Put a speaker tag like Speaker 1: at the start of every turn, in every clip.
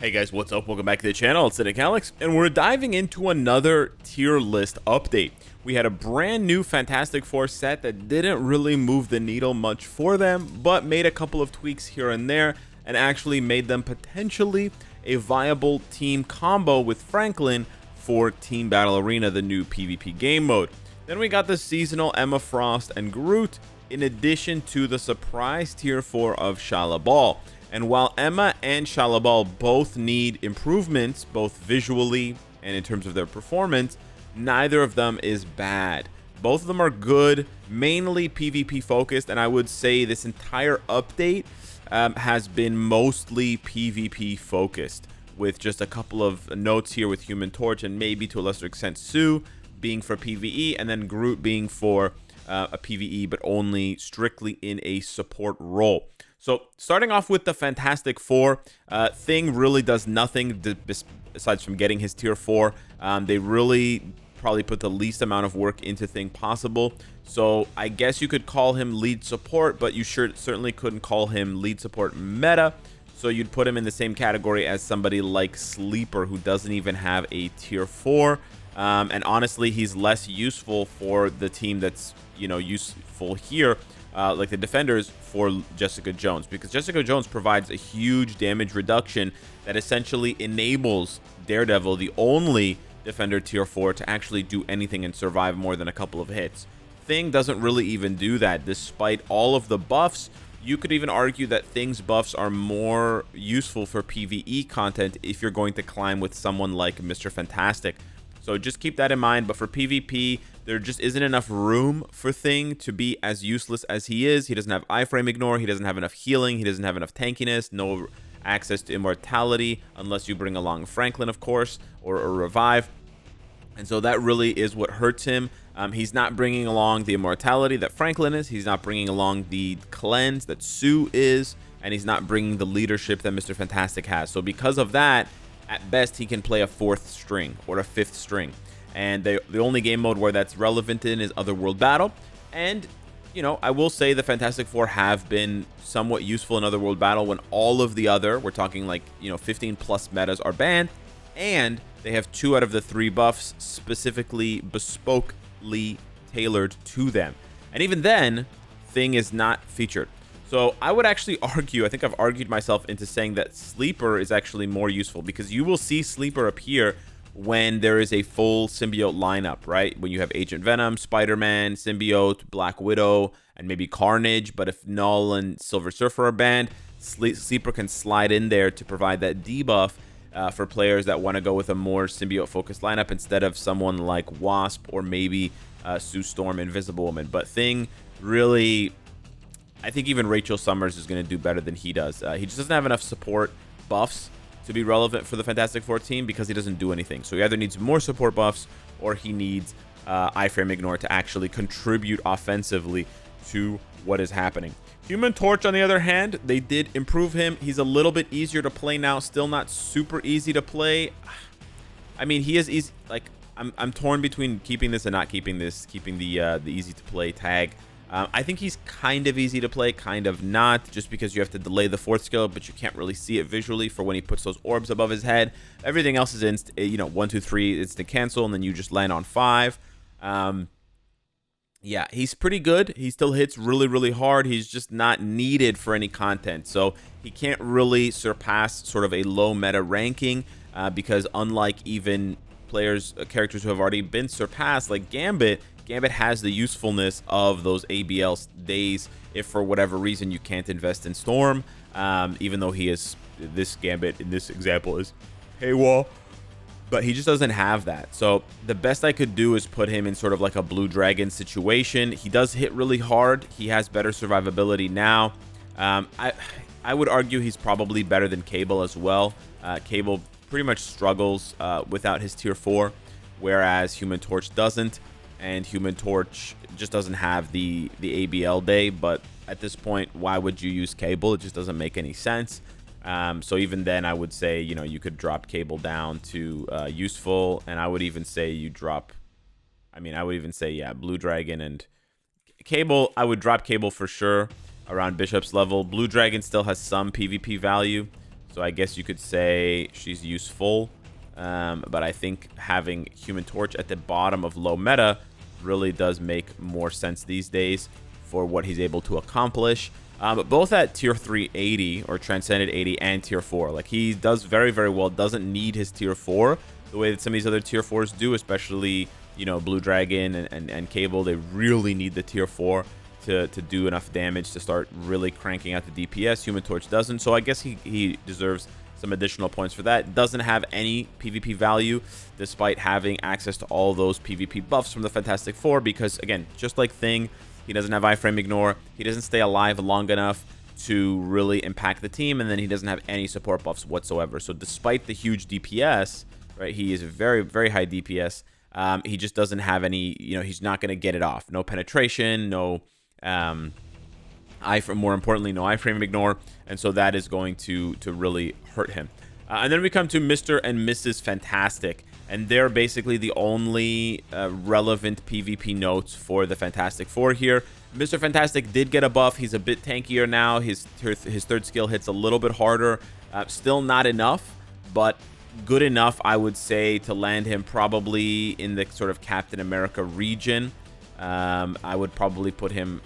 Speaker 1: Hey guys, what's up? Welcome back to the channel. It's Cynicalex, and we're diving into another tier list update. We had a brand new Fantastic Four set that didn't really move the needle much for them, but made a couple of tweaks here and there, and actually made them potentially a viable team combo with Franklin for Team Battle Arena, the new PvP game mode. Then we got the seasonal Emma Frost and Groot, in addition to the surprise tier 4 of shalla-bal. And while Emma and shalla-bal both need improvements, both visually and in terms of their performance, neither of them is bad. Both of them are good, mainly PvP focused, and I would say this entire update has been mostly PvP focused, with just a couple of notes here with Human Torch and maybe to a lesser extent Sue being for PvE, and then Groot being for a PvE, but only strictly in a support role. So starting off with the Fantastic Four, Thing really does nothing besides from getting his tier 4. They really probably put the least amount of work into Thing possible. So I guess you could call him lead support, but you certainly couldn't call him lead support meta. So you'd put him in the same category as somebody like Sleeper, who doesn't even have a tier 4. And honestly, he's less useful for the team that's, useful here. Like the defenders for Jessica Jones, because Jessica Jones provides a huge damage reduction that essentially enables Daredevil, the only defender tier 4, to actually do anything and survive more than a couple of hits. Thing doesn't really even do that, despite all of the buffs. You could even argue that Thing's buffs are more useful for PvE content if you're going to climb with someone like Mr. Fantastic. So just keep that in mind. But for PvP, there just isn't enough room for Thing to be as useless as he is. He doesn't have iframe ignore. He doesn't have enough healing. He doesn't have enough tankiness. No access to immortality, unless you bring along Franklin, of course, or a revive. And so that really is what hurts him. He's not bringing along the immortality that Franklin is. He's not bringing along the cleanse that Sue is. And he's not bringing the leadership that Mr. Fantastic has. So because of that, at best, he can play a 4th string or a 5th string. And the only game mode where that's relevant in is Otherworld Battle. And, I will say the Fantastic Four have been somewhat useful in Otherworld Battle when all of the other, we're talking like, 15 plus metas are banned. And they have 2 out of the 3 buffs specifically bespokely tailored to them. And even then, Thing is not featured. So I would actually argue, I think I've argued myself into saying that Sleeper is actually more useful, because you will see Sleeper appear when there is a full symbiote lineup, right? When you have Agent Venom, Spider-Man, Symbiote, Black Widow, and maybe Carnage. But if Null and Silver Surfer are banned, Sleeper can slide in there to provide that debuff for players that want to go with a more symbiote-focused lineup instead of someone like Wasp or maybe Sue Storm, Invisible Woman. But Thing really, I think even Rachel Summers is going to do better than he does. He just doesn't have enough support buffs to be relevant for the Fantastic Four team, because he doesn't do anything. So he either needs more support buffs or he needs iframe ignore to actually contribute offensively to what is happening. Human Torch, on the other hand, they did improve him. He's a little bit easier to play now. Still not super easy to play. I mean, he is easy. Like, I'm torn between keeping this and not keeping this, keeping the easy to play tag. I think he's kind of easy to play, kind of not, just because you have to delay the 4th skill, but you can't really see it visually for when he puts those orbs above his head. Everything else is instant, 1, 2, 3, instant cancel, and then you just land on 5. Yeah, he's pretty good. He still hits really, really hard. He's just not needed for any content. So he can't really surpass sort of a low meta ranking, because unlike even characters who have already been surpassed, like Gambit has the usefulness of those ABL days if for whatever reason you can't invest in Storm, even though this Gambit in this example is paywall, but he just doesn't have that. So the best I could do is put him in sort of like a Blue Dragon situation. He does hit really hard. He has better survivability now. I would argue he's probably better than Cable as well. Cable pretty much struggles without his tier 4, whereas Human Torch doesn't. And Human Torch just doesn't have the ABL day. But at this point, why would you use Cable? It just doesn't make any sense. So even then, I would say, you could drop Cable down to useful. And I would even say yeah, Blue Dragon and Cable. I would drop Cable for sure around Bishop's level. Blue Dragon still has some PvP value. So I guess you could say she's useful. But I think having Human Torch at the bottom of low meta really does make more sense these days for what he's able to accomplish. Both at tier 3 80 or Transcended 80 and tier 4. Like, he does very, very well. Doesn't need his tier 4 the way that some of these other tier 4s do, especially, you know, Blue Dragon and Cable. They really need the tier 4 to do enough damage to start really cranking out the DPS. Human Torch doesn't. So I guess he deserves some additional points for that. Doesn't have any PvP value despite having access to all those PvP buffs from the Fantastic Four, because again, just like Thing, he doesn't have iframe ignore, he doesn't stay alive long enough to really impact the team, and then he doesn't have any support buffs whatsoever. So despite the huge DPS, right, he is very, very high DPS, he just doesn't have any, you know, he's not going to get it off. No penetration, no more importantly, no iframe ignore, and so that is going to really hurt him. And then we come to Mr. and Mrs. Fantastic, and they're basically the only relevant PvP notes for the Fantastic Four here. Mr. Fantastic did get a buff. He's a bit tankier now. His third skill hits a little bit harder. Still not enough, but good enough, I would say, to land him probably in the sort of Captain America region. I would probably put him...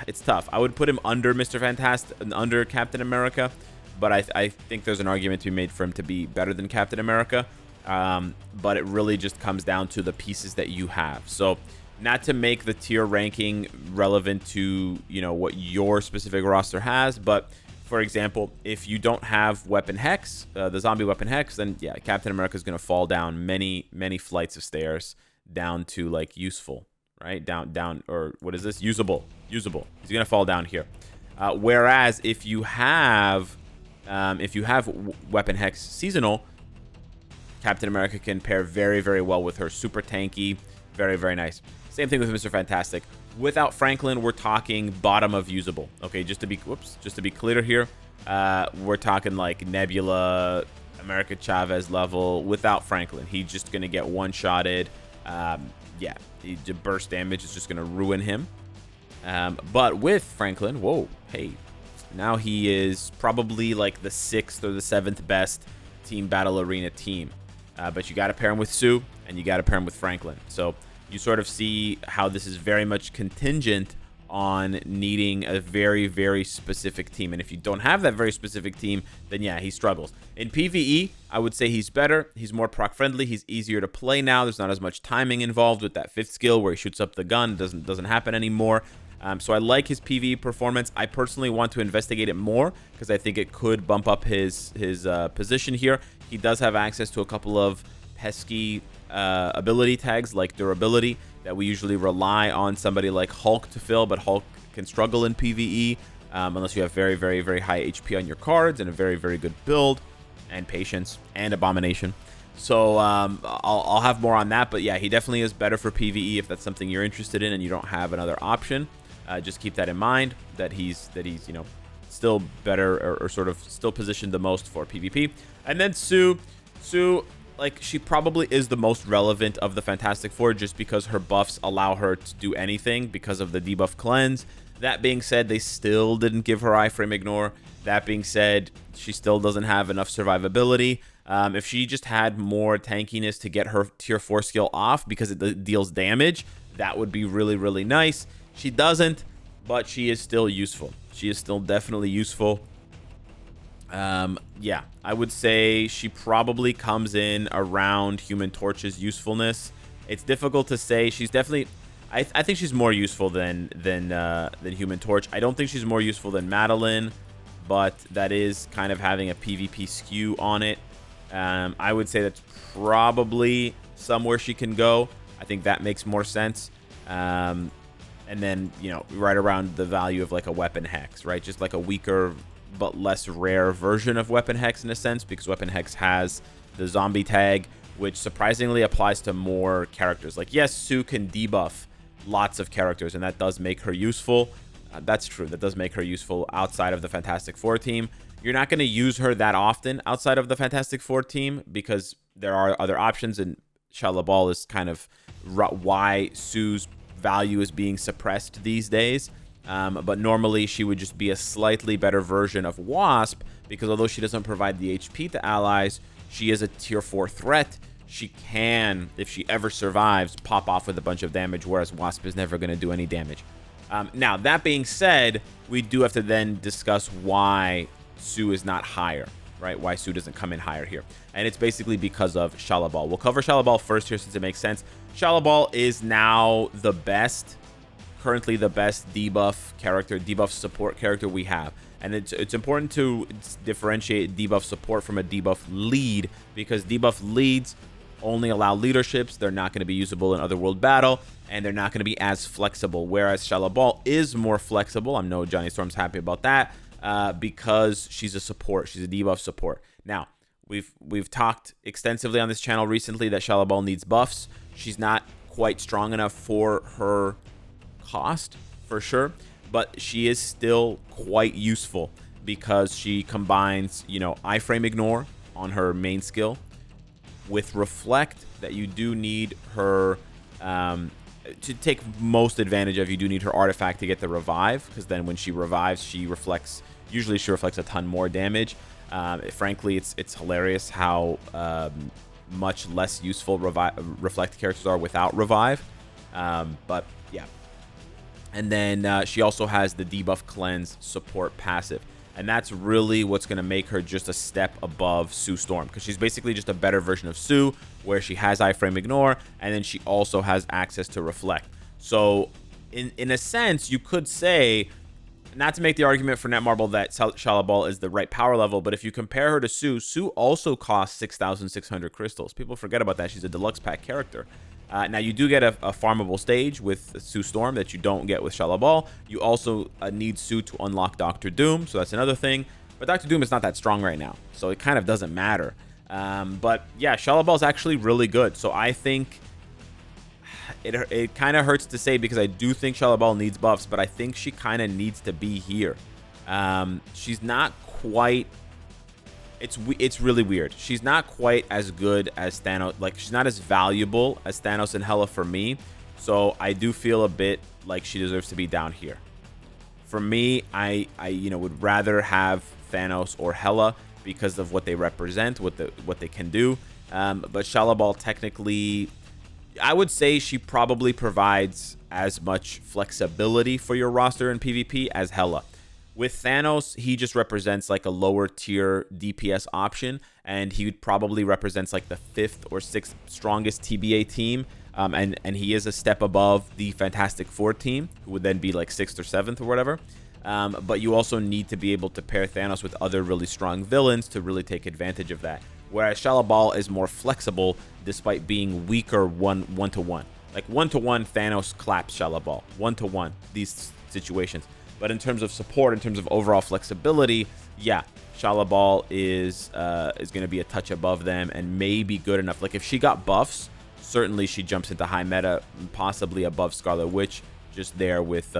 Speaker 1: It's tough. I would put him under Mr. Fantastic, under Captain America, but I think there's an argument to be made for him to be better than Captain America. But it really just comes down to the pieces that you have. So not to make the tier ranking relevant to, you know, what your specific roster has, but for example, if you don't have Weapon Hex, the zombie Weapon Hex, then yeah, Captain America is going to fall down many flights of stairs down to like useful. Right, down, or what is this? Usable. He's gonna fall down here. Whereas if you have Weapon Hex seasonal, Captain America can pair very, very well with her. Super tanky, very, very nice. Same thing with Mr. Fantastic. Without Franklin, we're talking bottom of usable. Okay, just to be clear here, we're talking like Nebula, America Chavez level. Without Franklin, he's just gonna get one-shotted. Yeah, the burst damage is just going to ruin him. But with Franklin, whoa, hey, now he is probably like the 6th or the 7th best Team Battle Arena team. But you got to pair him with Sue, and you got to pair him with Franklin. So you sort of see how this is very much contingent on needing a very, very specific team. And if you don't have that very specific team, then yeah, he struggles. In PvE, I would say he's better. He's more proc friendly. He's easier to play now. There's not as much timing involved with that 5th skill where he shoots up the gun. It doesn't happen anymore. So I like his PvE performance. I personally want to investigate it more because I think it could bump up his position here. He does have access to a couple of pesky ability tags like durability that we usually rely on somebody like Hulk to fill, but Hulk can struggle in PvE unless you have very, very, very high HP on your cards and a very, very good build and patience and abomination. So I'll have more on that, but yeah, he definitely is better for PvE if that's something you're interested in and you don't have another option. Just keep that in mind, that he's you know, still better or sort of still positioned the most for PvP. And then Sue, like, she probably is the most relevant of the Fantastic Four just because her buffs allow her to do anything because of the debuff cleanse. That being said, they still didn't give her iframe ignore. That being said, she still doesn't have enough survivability. If she just had more tankiness to get her tier 4 skill off because it deals damage, that would be really, really nice. She doesn't, but she is still useful. She is still definitely useful. Yeah, I would say she probably comes in around Human Torch's usefulness. It's difficult to say. She's definitely, I think she's more useful than Human Torch. I don't think she's more useful than Madeline, but that is kind of having a PvP skew on it. I would say that's probably somewhere she can go. I think that makes more sense. And then, you know, right around the value of like a Weapon Hex, right? Just like a weaker but less rare version of Weapon Hex in a sense, because Weapon Hex has the zombie tag, which surprisingly applies to more characters. Like, yes, Sue can debuff lots of characters, and that does make her useful. That's true. That does make her useful outside of the Fantastic Four team. You're not going to use her that often outside of the Fantastic Four team because there are other options, and shalla-bal is kind of why Sue's value is being suppressed these days. But normally she would just be a slightly better version of Wasp, because although she doesn't provide the HP to allies, she is a tier 4 threat. She can, if she ever survives, pop off with a bunch of damage, whereas Wasp is never going to do any damage. Now, that being said, we do have to then discuss why Sue is not higher, right? Why Sue doesn't come in higher here. And it's basically because of shalla-bal. We'll cover shalla-bal first here since it makes sense. Shalla-bal is now the best, currently the best debuff character, debuff support character we have. And it's important to differentiate debuff support from a debuff lead, because debuff leads only allow leaderships. They're not going to be usable in Otherworld battle, and they're not going to be as flexible, whereas shalla-bal is more flexible. I know Johnny Storm's happy about that because she's a support. She's a debuff support. Now, we've talked extensively on this channel recently that shalla-bal needs buffs. She's not quite strong enough for her cost, for sure, but she is still quite useful because she combines, you know, iframe ignore on her main skill with reflect that you do need her to take most advantage of. You do need her artifact to get the revive, because then when she revives, she reflects, usually she reflects a ton more damage. Frankly, it's hilarious how much less useful reflect characters are without revive. But yeah. And then she also has the debuff cleanse support passive. And that's really what's going to make her just a step above Sue Storm, because she's basically just a better version of Sue, where she has iframe ignore, and then she also has access to reflect. So in a sense, you could say, not to make the argument for Netmarble that shalla-bal is the right power level, but if you compare her to Sue, Sue also costs 6,600 crystals. People forget about that. She's a deluxe pack character. Now, you do get a farmable stage with Sue Storm that you don't get with shalla-bal. You also need Sue to unlock Dr. Doom, so that's another thing. But Dr. Doom is not that strong right now, so it kind of doesn't matter. But yeah, shalla-bal is actually really good. So I think it kind of hurts to say, because I do think shalla-bal needs buffs, but I think she kind of needs to be here. She's not quite... It's really weird. She's not quite as good as Thanos. Like, she's not as valuable as Thanos and Hela for me. So I do feel a bit like she deserves to be down here. For me, I would rather have Thanos or Hela because of what they represent, what they can do. But shalla-bal, technically, I would say she probably provides as much flexibility for your roster in PvP as Hela. With Thanos, he just represents like a lower tier DPS option, and he probably represents like the 5th or 6th strongest TBA team, and he is a step above the Fantastic Four team, who would then be like 6th or 7th or whatever. But you also need to be able to pair Thanos with other really strong villains to really take advantage of that. Whereas shalla-bal is more flexible despite being weaker one-to-one. Like 1-to-1, Thanos claps shalla-bal. 1-to-1, these situations. But in terms of support, in terms of overall flexibility, yeah, shalla-bal is going to be a touch above them and maybe good enough. Like, if she got buffs, certainly she jumps into high meta, possibly above Scarlet Witch, just there with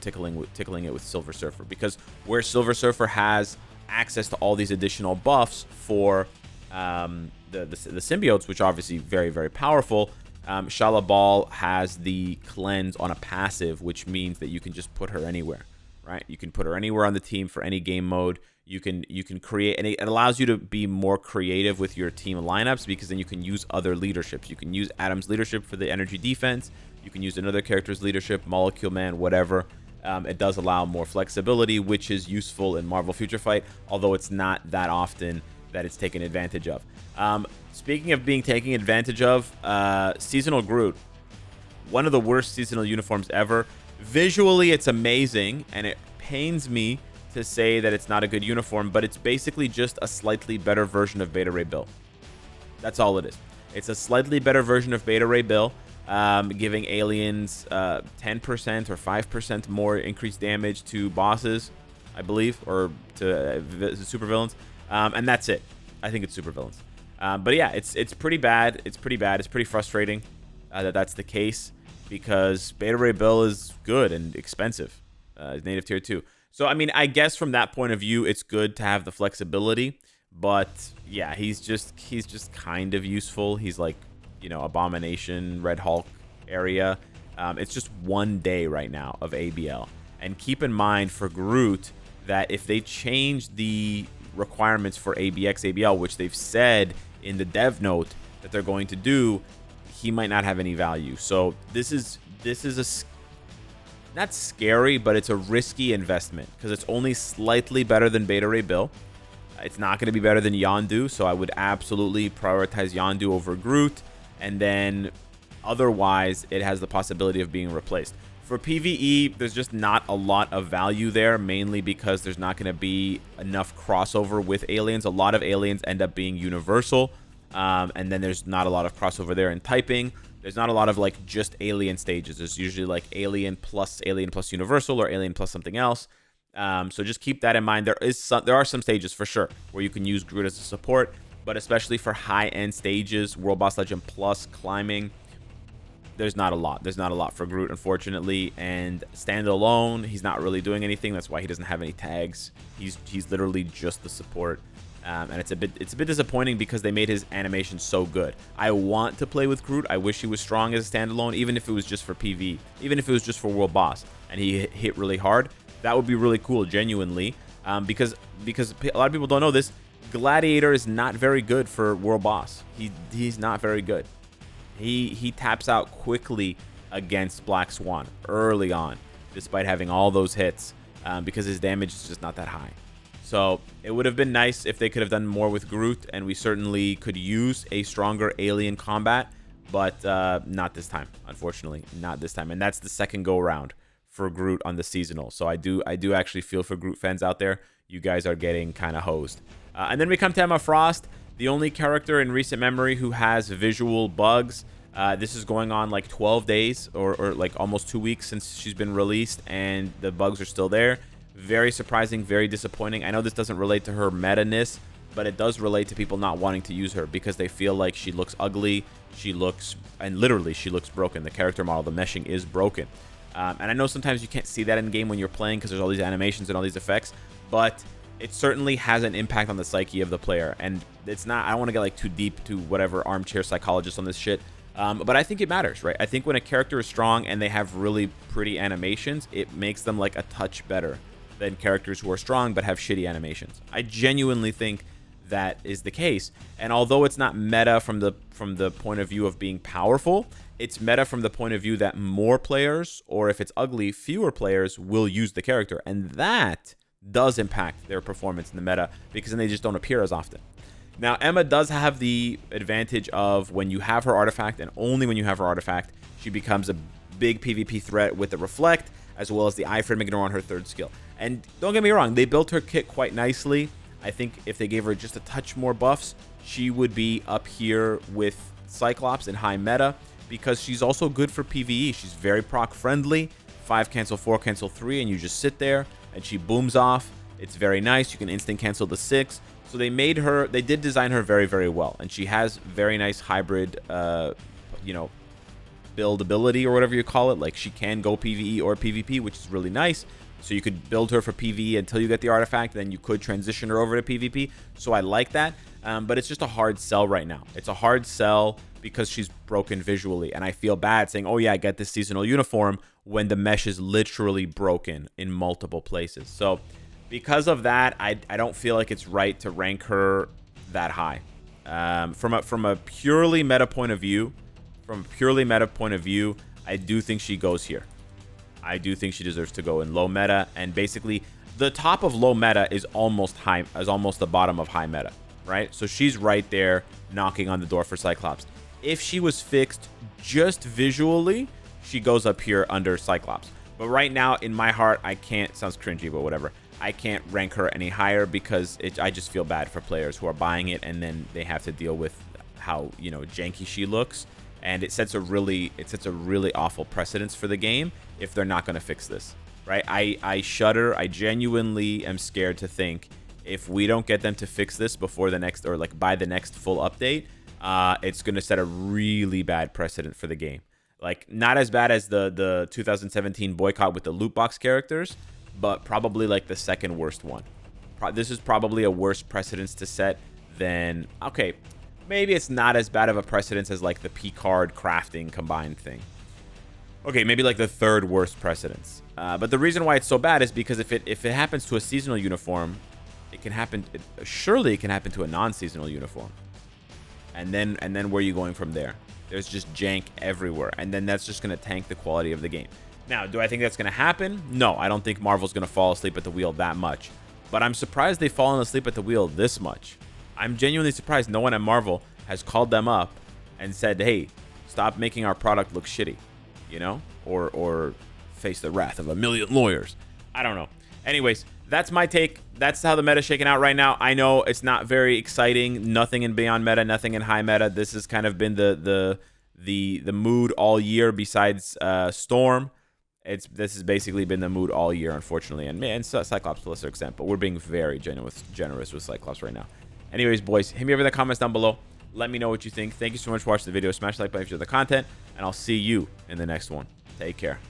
Speaker 1: tickling it with Silver Surfer. Because where Silver Surfer has access to all these additional buffs for the symbiotes, which are obviously very, very powerful, shalla-bal has the cleanse on a passive, which means that you can just put her anywhere, right? You can put her anywhere on the team for any game mode. You can create, and it allows you to be more creative with your team lineups, because then you can use other leaderships. You can use Adam's leadership for the energy defense. You can use another character's leadership, Molecule Man, whatever. It does allow more flexibility, which is useful in Marvel Future Fight, although it's not that often that it's taken advantage of. Speaking of being taken advantage of, Seasonal Groot, one of the worst seasonal uniforms ever. Visually, it's amazing, and it pains me to say that it's not a good uniform, but it's basically just a slightly better version of Beta Ray Bill. That's all it is. It's a slightly better version of Beta Ray Bill, giving aliens 10% or 5% more increased damage to bosses, I believe, or to supervillains, and that's it. I think it's supervillains. But yeah, it's pretty bad. It's pretty bad. It's pretty frustrating that that's the case, because Beta Ray Bill is good and expensive. Native tier 2. So, I mean, I guess from that point of view, it's good to have the flexibility. But yeah, he's just kind of useful. He's like, Abomination, Red Hulk area. It's just 1 day right now of ABL. And keep in mind for Groot that if they change the requirements for ABX, ABL, which they've said in the dev note that they're going to do, he might not have any value. So this is not scary, but it's a risky investment because it's only slightly better than Beta Ray Bill. It's not going to be better than Yondu, so I would absolutely prioritize Yondu over Groot, and then otherwise it has the possibility of being replaced. For PvE, there's just not a lot of value there, mainly because there's not going to be enough crossover with aliens. A lot of aliens end up being universal, and then there's not a lot of crossover there in typing. There's not a lot of like just alien stages. There's usually like alien plus universal or alien plus something else. So just keep that in mind. There are some stages for sure where you can use Groot as a support, but especially for high-end stages, World Boss Legend Plus climbing, there's not a lot. There's not a lot for Groot, unfortunately. And standalone, he's not really doing anything. That's why he doesn't have any tags. He's literally just the support. And it's a bit disappointing because they made his animation so good. I want to play with Groot. I wish he was strong as a standalone, even if it was just for PvE, even if it was just for World Boss, and he hit really hard. That would be really cool, genuinely, because a lot of people don't know this. Gladiator is not very good for World Boss. He's not very good. He taps out quickly against Black Swan early on, despite having all those hits, because his damage is just not that high. So it would have been nice if they could have done more with Groot, and we certainly could use a stronger alien combat, but not this time, unfortunately, not this time. And that's the second go around for Groot on the seasonal. So I do actually feel for Groot fans out there. You guys are getting kind of hosed. And then we come to Emma Frost, the only character in recent memory who has visual bugs. This is going on like 12 days or like almost 2 weeks since she's been released, and the bugs are still there. Very surprising, very disappointing. I know this doesn't relate to her meta-ness, but it does relate to people not wanting to use her because they feel like she looks ugly. And literally she looks broken. The character model, the meshing is broken. And I know sometimes you can't see that in game when you're playing because there's all these animations and all these effects, but it certainly has an impact on the psyche of the player. And it's not, I don't want to get like too deep to whatever armchair psychologist on this shit, but I think it matters, right? I think when a character is strong and they have really pretty animations, it makes them like a touch better than characters who are strong but have shitty animations. I genuinely think that is the case. And although it's not meta from the point of view of being powerful, it's meta from the point of view that more players, or if it's ugly, fewer players will use the character. And that does impact their performance in the meta because then they just don't appear as often. Now, Emma does have the advantage of when you have her artifact, and only when you have her artifact, she becomes a big PvP threat with the Reflect, as well as the iframe ignore on her third skill. And don't get me wrong, they built her kit quite nicely. I think if they gave her just a touch more buffs, she would be up here with Cyclops in high meta, because she's also good for PvE. She's very proc friendly, 5 cancel 4 cancel 3, and you just sit there and she booms off. It's very nice. You can instant cancel the 6. So they did design her very, very well, and she has very nice hybrid build ability, or whatever you call it. Like, she can go PvE or PvP, which is really nice. So you could build her for PvE until you get the artifact, then you could transition her over to PvP. So I like that, but it's just a hard sell right now. It's a hard sell because she's broken visually, and I feel bad saying, oh yeah, I get this seasonal uniform, when the mesh is literally broken in multiple places. So because of that, I don't feel like it's right to rank her that high. From a purely meta point of view, I do think she goes here. I do think she deserves to go in low meta, and basically the top of low meta is almost the bottom of high meta, right? So she's right there knocking on the door for Cyclops. If she was fixed just visually, she goes up here under Cyclops. But right now, in my heart, I can't, sounds cringy, but whatever, I can't rank her any higher because I just feel bad for players who are buying it and then they have to deal with how, janky she looks. And it sets a really awful precedence for the game if they're not going to fix this, right? I shudder. I genuinely am scared to think if we don't get them to fix this before the next, or like by the next full update, it's going to set a really bad precedent for the game. Like, not as bad as the 2017 boycott with the loot box characters, but probably like the second worst one. This is probably a worse precedence to set than, okay, maybe it's not as bad of a precedence as like the P-card crafting combined thing. Okay, maybe like the third worst precedence. But the reason why it's so bad is because if it happens to a seasonal uniform, it can happen. Surely it can happen to a non-seasonal uniform. And then where are you going from there? There's just jank everywhere, and then that's just going to tank the quality of the game. Now, do I think that's going to happen? No, I don't think Marvel's going to fall asleep at the wheel that much. But I'm surprised they've fallen asleep at the wheel this much. I'm genuinely surprised no one at Marvel has called them up and said, hey, stop making our product look shitty, you know? Or face the wrath of a million lawyers. I don't know. Anyways, that's my take. That's how the meta's shaking out right now. I know it's not very exciting. Nothing in beyond meta, nothing in high meta. This has kind of been the mood all year besides Storm. This has basically been the mood all year, unfortunately, and Cyclops to a lesser extent, but we're being very generous with Cyclops right now. Anyways, boys, hit me over in the comments down below. Let me know what you think. Thank you so much for watching the video. Smash the like button if you enjoyed the content, and I'll see you in the next one. Take care.